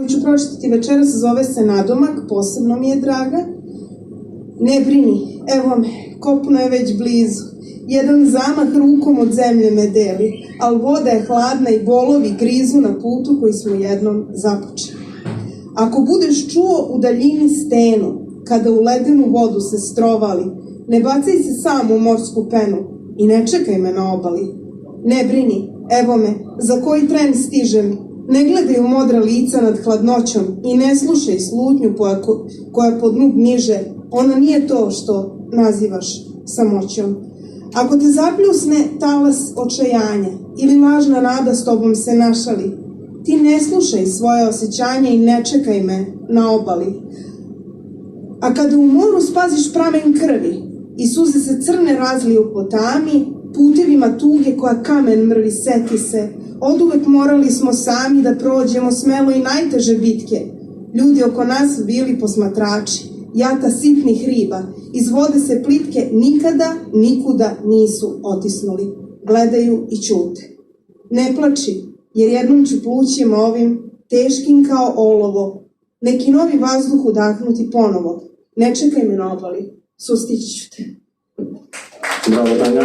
ću pročitati večeras, zove se Nadomak, posebno mi je draga. Ne brini, evo me, kopno je već blizu. Jedan zamah rukom od zemlje me deli, al voda je hladna i bolovi grizu na putu koji smo jednom započeli. Ako budeš čuo u daljini stenu, kada u ledenu vodu se strovali, ne bacaj se sam u morsku penu i ne čekaj me na obali. Ne brini, evo me, za koji tren stižem, ne gledaj u modra lica nad hladnoćom i ne slušaj slutnju koja po dnu gniže, ona nije to što nazivaš samoćom. Ako te zapljusne talas očajanja ili lažna nada s tobom se našali, ti ne slušaj svoje osjećanja i ne čekaj me na obali. A kada u moru spaziš pramen krvi i suze se crne razliju po tami, putevima tuge koja kamen mrvi, seti se, oduvek morali smo sami da prođemo smelo i najteže bitke. Ljudi oko nas bili posmatrači, jata sitnih riba, iz vode se plitke nikada, nikuda nisu otisnuli. Gledaju i ćute. Ne plači, jer jednom ću plućima ovim, teškim kao olovo, neki novi vazduh udahnuti ponovo. Ne čekaj me na obali, sustići ću te. Bravo, Tanja.